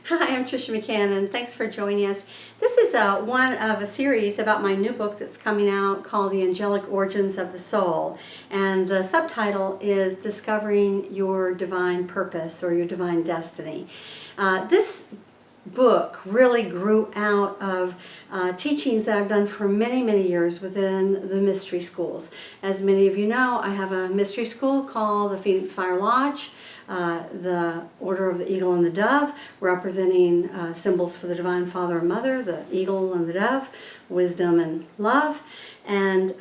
Hi, I'm Tricia McCannon. Thanks for joining us. This is one of a series about my new book that's coming out called The Angelic Origins of the Soul. And the subtitle is Discovering Your Divine Purpose or Your Divine Destiny. This book really grew out of teachings that I've done for many, many years within the mystery schools. As many of you know, I have a mystery school called the Phoenix Fire Lodge, the Order of the Eagle and the Dove, representing symbols for the Divine Father and Mother, the eagle and the dove, wisdom and love. And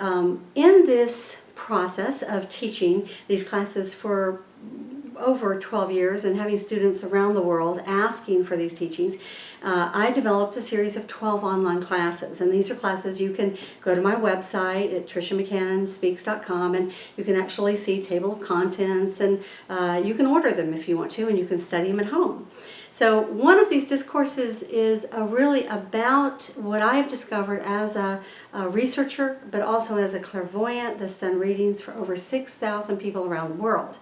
in this process of teaching these classes for over 12 years and having students around the world asking for these teachings, I developed a series of 12 online classes. And these are classes you can go to my website at triciamccannonspeaks.com and you can actually see table of contents, and you can order them if you want to, and you can study them at home. So one of these discourses is really about what I have discovered as a researcher, but also as a clairvoyant that's done readings for over 6,000 people around the world.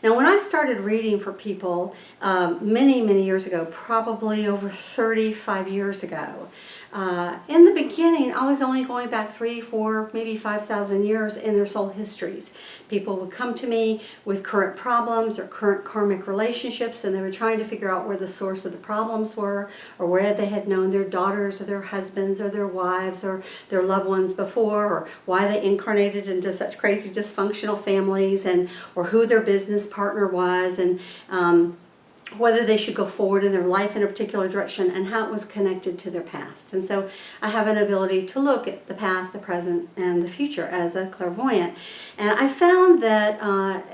Now, when I started reading for people many, many years ago, probably over 35 years ago, in the beginning, I was only going back 3, 4, maybe 5,000 years in their soul histories. People would come to me with current problems or current karmic relationships, and they were trying to figure out where the source of the problems were, or where they had known their daughters or their husbands or their wives or their loved ones before, or why they incarnated into such crazy dysfunctional families, and or who their business partner was, and whether they should go forward in their life in a particular direction, and how it was connected to their past. And so I have an ability to look at the past, the present, and the future as a clairvoyant. And I found that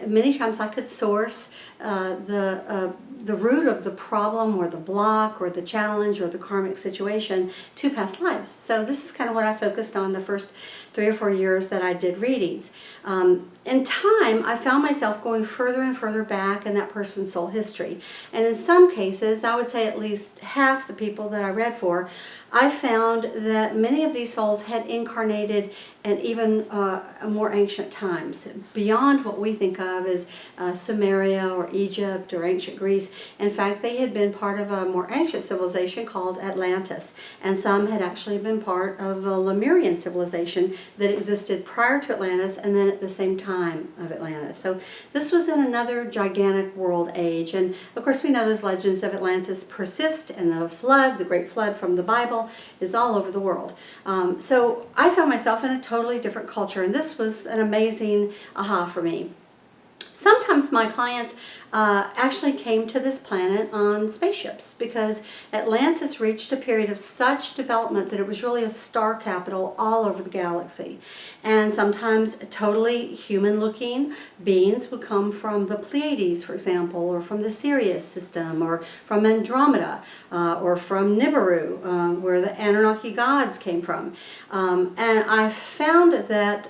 many times I could source the root of the problem or the block or the challenge or the karmic situation to past lives. So this is kind of what I focused on the first 3 or 4 years that I did readings. In time, I found myself going further and further back in that person's soul history. And in some cases, I would say at least half the people that I read for, I found that many of these souls had incarnated in even more ancient times, beyond what we think of as Sumeria or Egypt or ancient Greece. In fact, they had been part of a more ancient civilization called Atlantis, and some had actually been part of a Lemurian civilization that existed prior to Atlantis and then at the same time of Atlantis. So this was in another gigantic world age, and of course we know those legends of Atlantis persist, and the flood, the great flood from the Bible, is all over the world. So I found myself in a totally different culture, and this was an amazing aha for me. Sometimes my clients actually came to this planet on spaceships, because Atlantis reached a period of such development that it was really a star capital all over the galaxy. And sometimes totally human-looking beings would come from the Pleiades, for example, or from the Sirius system, or from Andromeda, or from Nibiru, where the Anunnaki gods came from. And I found that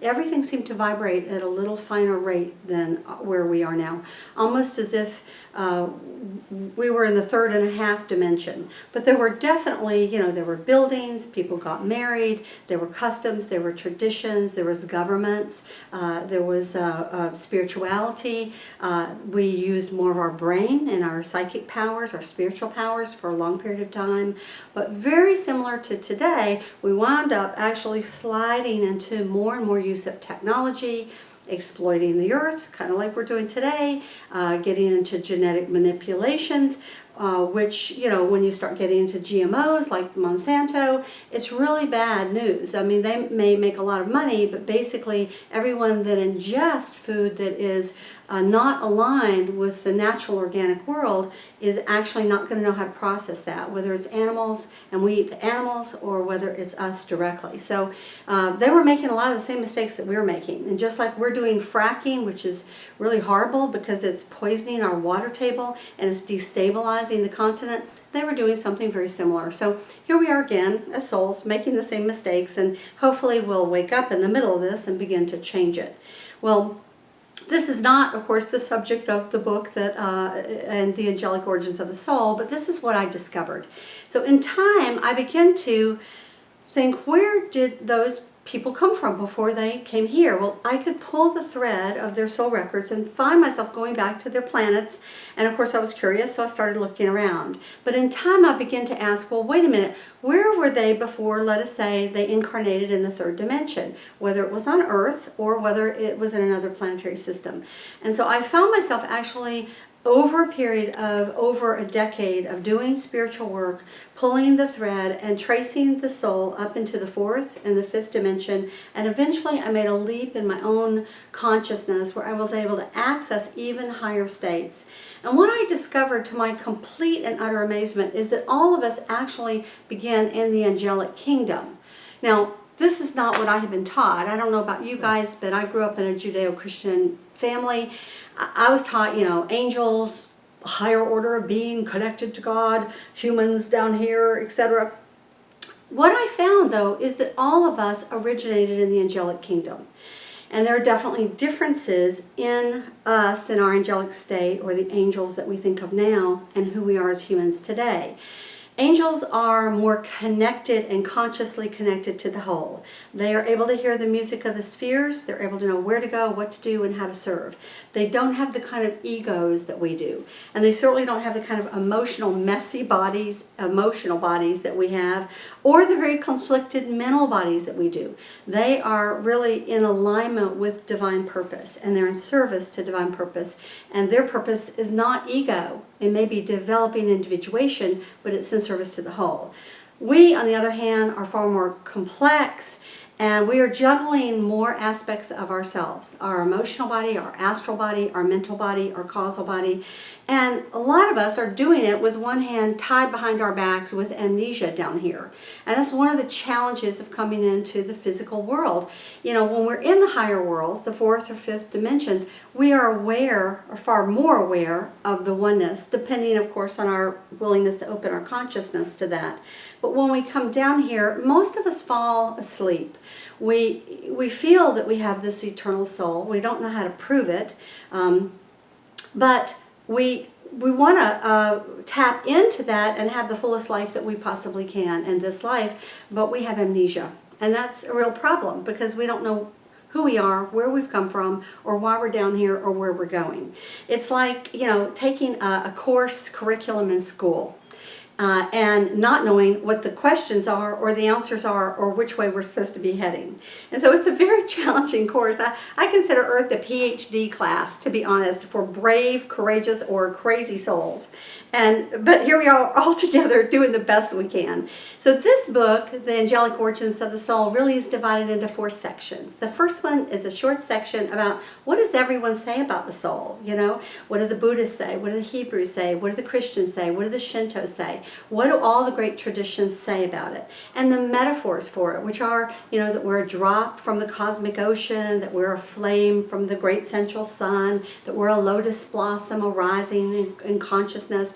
everything seemed to vibrate at a little finer rate than where we are now. Almost as if we were in the 3rd and a half dimension. But there were definitely, there were buildings, people got married, there were customs, there were traditions, there was governments, there was spirituality. We used more of our brain and our psychic powers, our spiritual powers for a long period of time. But very similar to today, we wound up actually sliding into more and more use of technology, exploiting the earth, kind of like we're doing today, getting into genetic manipulations, which, when you start getting into GMOs like Monsanto, it's really bad news. I mean, they may make a lot of money, but basically everyone that ingests food that is not aligned with the natural organic world is actually not going to know how to process that, whether it's animals and we eat the animals, or whether it's us directly. So they were making a lot of the same mistakes that we were making. And just like we're doing fracking, which is really horrible because it's poisoning our water table and it's destabilizing the continent, they were doing something very similar. So here we are again as souls making the same mistakes, and hopefully we'll wake up in the middle of this and begin to change it. Well, this is not, of course, the subject of the book that and the Angelic Origins of the Soul, but this is what I discovered. So in time, I began to think, where did those people come from before they came here. Well, I could pull the thread of their soul records and find myself going back to their planets. And of course I was curious, so I started looking around. But in time I began to ask, well, wait a minute, where were they before, let us say, they incarnated in the third dimension, whether it was on Earth or whether it was in another planetary system. And so I found myself actually over a period of over a decade of doing spiritual work, pulling the thread and tracing the soul up into the fourth and the fifth dimension, and eventually I made a leap in my own consciousness where I was able to access even higher states. And what I discovered, to my complete and utter amazement, is that all of us actually begin in the angelic kingdom. Now, this is not what I have been taught. I don't know about you guys, but I grew up in a Judeo-Christian family. I was taught, angels, higher order of being connected to God, humans down here, etc. What I found, though, is that all of us originated in the angelic kingdom. And there are definitely differences in us, in our angelic state, or the angels that we think of now, and who we are as humans today. Angels are more connected and consciously connected to the whole. They are able to hear the music of the spheres. They're able to know where to go, what to do, and how to serve. They don't have the kind of egos that we do. And they certainly don't have the kind of emotional, messy bodies, emotional bodies that we have, or the very conflicted mental bodies that we do. They are really in alignment with divine purpose, and they're in service to divine purpose. And their purpose is not ego. It may be developing individuation, but it's in service to the whole. We, on the other hand, are far more complex, and we are juggling more aspects of ourselves. Our emotional body, our astral body, our mental body, our causal body. And a lot of us are doing it with one hand tied behind our backs with amnesia down here. And that's one of the challenges of coming into the physical world. When we're in the higher worlds, the fourth or fifth dimensions, we are aware, or far more aware, of the oneness, depending, of course, on our willingness to open our consciousness to that. But when we come down here, most of us fall asleep. We feel that we have this eternal soul. We don't know how to prove it, but we want to tap into that and have the fullest life that we possibly can in this life, but we have amnesia. And that's a real problem because we don't know who we are, where we've come from, or why we're down here, or where we're going. It's like, taking a course curriculum in school. And not knowing what the questions are or the answers are or which way we're supposed to be heading. And so it's a very challenging course. I consider Earth a PhD class, to be honest, for brave, courageous, or crazy souls. But here we are all together doing the best we can. So this book, The Angelic Origins of the Soul, really is divided into 4 sections. The first one is a short section about what does everyone say about the soul? What do the Buddhists say? What do the Hebrews say? What do the Christians say? What do the Shinto say? What do all the great traditions say about it? And the metaphors for it, which are, that we're a drop from the cosmic ocean, that we're a flame from the great central sun, that we're a lotus blossom arising in consciousness.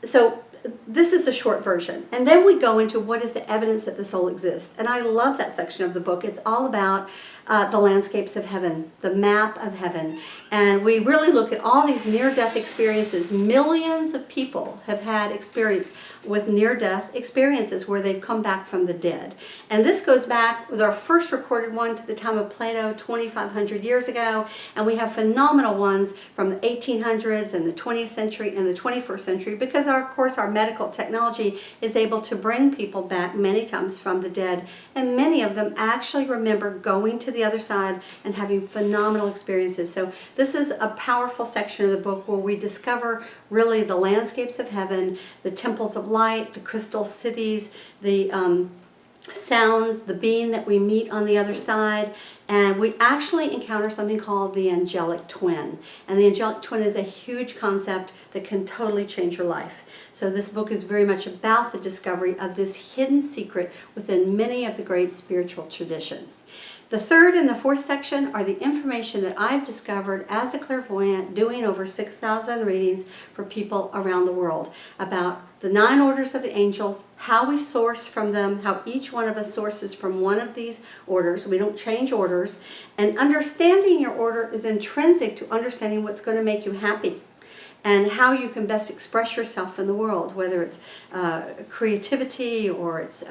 So this is a short version. And then we go into what is the evidence that the soul exists. And I love that section of the book. It's all about the landscapes of heaven, the map of heaven. And we really look at all these near-death experiences. Millions of people have had experience with near-death experiences where they've come back from the dead. And this goes back with our first recorded one to the time of Plato 2,500 years ago. And we have phenomenal ones from the 1800s and the 20th century and the 21st century because, of course, our medical technology is able to bring people back many times from the dead. And many of them actually remember going to the other side and having phenomenal experiences. So this is a powerful section of the book where we discover really the landscapes of heaven, the temples of light, the crystal cities, the sounds, the being that we meet on the other side, and we actually encounter something called the angelic twin. And the angelic twin is a huge concept that can totally change your life. So this book is very much about the discovery of this hidden secret within many of the great spiritual traditions. The third and the fourth section are the information that I've discovered as a clairvoyant doing over 6,000 readings for people around the world about the 9 orders of the angels, how we source from them, how each one of us sources from one of these orders. We don't change orders. And understanding your order is intrinsic to understanding what's going to make you happy. and how you can best express yourself in the world, whether it's creativity, or it's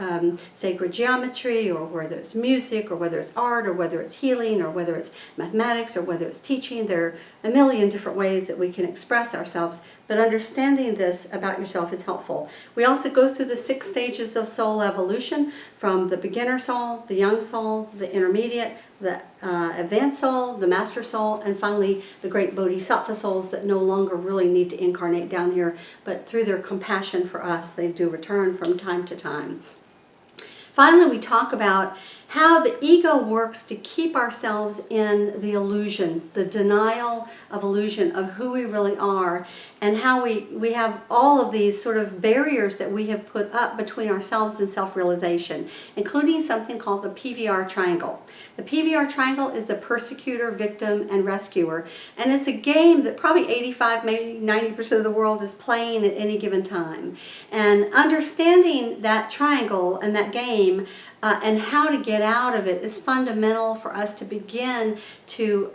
sacred geometry, or whether it's music, or whether it's art, or whether it's healing, or whether it's mathematics, or whether it's teaching. There are a million different ways that we can express ourselves, but understanding this about yourself is helpful. We also go through the 6 stages of soul evolution, from the beginner soul, the young soul, the intermediate, the advanced soul, the master soul, and finally the great bodhisattva souls that no longer really need to incarnate down here, but through their compassion for us, they do return from time to time. Finally, we talk about how the ego works to keep ourselves in the illusion, the denial of illusion of who we really are, and how we have all of these sort of barriers that we have put up between ourselves and self-realization, including something called the PVR triangle. The PVR triangle is the persecutor, victim, and rescuer, and it's a game that probably 85, maybe 90% of the world is playing at any given time. And understanding that triangle and that game and how to get out of it is fundamental for us to begin to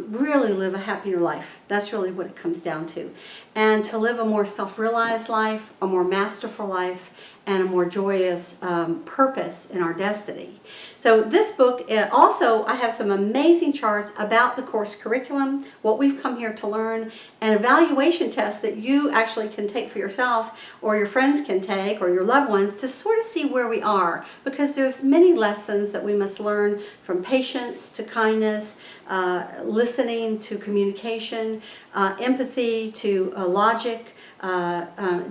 really live a happier life. That's really what it comes down to. And to live a more self-realized life, a more masterful life, and a more joyous purpose in our destiny. So this book, also I have some amazing charts about the course curriculum, what we've come here to learn, and evaluation tests that you actually can take for yourself, or your friends can take, or your loved ones, to sort of see where we are, because there's many lessons that we must learn, from patience to kindness, listening to communication, empathy to logic,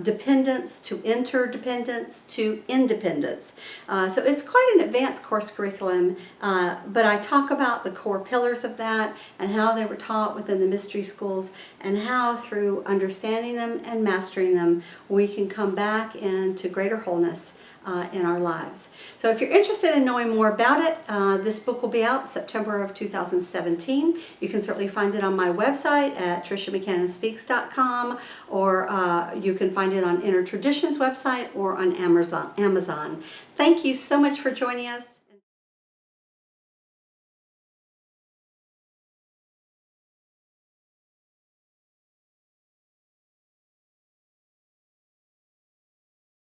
dependence to interdependence to independence. So it's quite an advanced course curriculum, but I talk about the core pillars of that and how they were taught within the mystery schools, and how through understanding them and mastering them we can come back into greater wholeness in our lives. So if you're interested in knowing more about it, this book will be out September of 2017. You can certainly find it on my website at triciamccannonspeaks.com, or you can find it on Inner Traditions website or on Amazon. Thank you so much for joining us.